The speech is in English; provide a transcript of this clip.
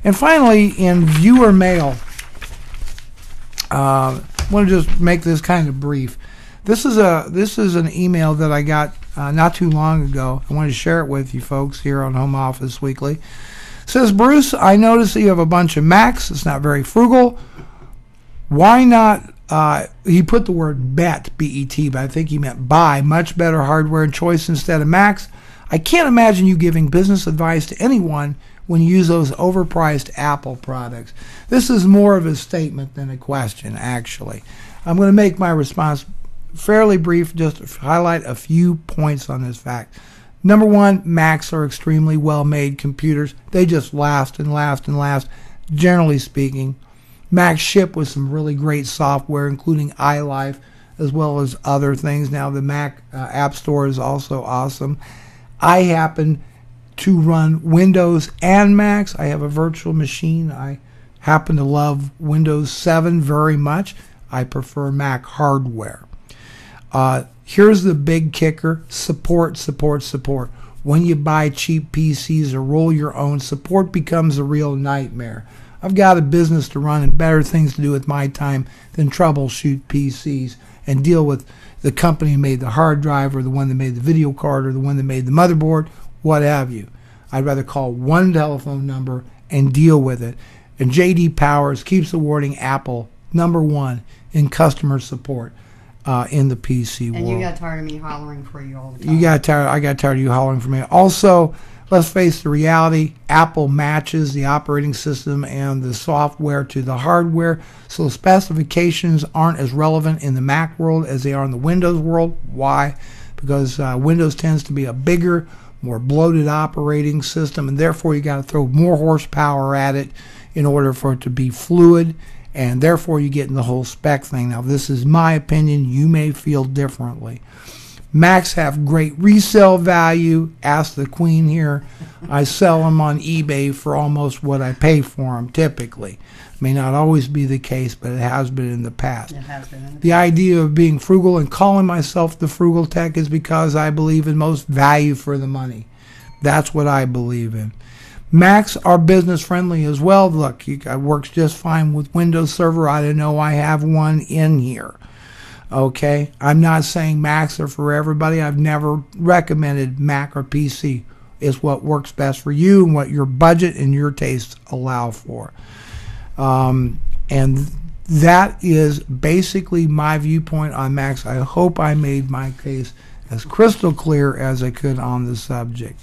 And finally, in viewer mail, I want to just make this kind of brief. This is an email that I got not too long ago. I wanted to share it with you folks here on Home Office Weekly. It says, Bruce, I noticed that you have a bunch of Macs. It's not very frugal. Why not, he put the word bet, B-E-T, but I think he meant buy much better hardware and choice instead of Macs. I can't imagine you giving business advice to anyone when you use those overpriced Apple products. This is more of a statement than a question, actually. I'm going to make my response fairly brief, just to highlight a few points on this fact. Number one, Macs are extremely well-made computers. They just last and last and last, generally speaking. Macs ship with some really great software, including iLife, as well as other things. Now, the Mac App Store is also awesome. I happen to run Windows and Macs. I have a virtual machine. I happen to love Windows 7 very much. I prefer Mac hardware. Here's the big kicker: support, support, support. When you buy cheap PCs or roll your own, support becomes a real nightmare. I've got a business to run and better things to do with my time than troubleshoot PCs and deal with the company who made the hard drive or the one that made the video card or the one that made the motherboard, what have you. I'd rather call one telephone number and deal with it. And J.D. Powers keeps awarding Apple #1 in customer support in the PC world. And you got tired of me hollering for you all the time. I got tired of you hollering for me. Also, let's face the reality, Apple matches the operating system and the software to the hardware, so specifications aren't as relevant in the Mac world as they are in the Windows world. Why? Because Windows tends to be a bigger, more bloated operating system, and therefore you got to throw more horsepower at it in order for it to be fluid, and therefore you get in the whole spec thing. Now, this is my opinion. You may feel differently. Macs have great resale value. Ask the Queen here. I sell them on eBay for almost what I pay for them, typically. May not always be the case, but it has been in the past. It has been in the past. The idea of being frugal and calling myself the Frugal Tech is because I believe in most value for the money. That's what I believe in. Macs are business friendly as well. Look, it works just fine with Windows Server. I don't know, I have one in here. Okay, I'm not saying Macs are for everybody. I've never recommended Mac or PC. It's what works best for you and what your budget and your tastes allow for. And that is basically my viewpoint on Macs. I hope I made my case as crystal clear as I could on the subject.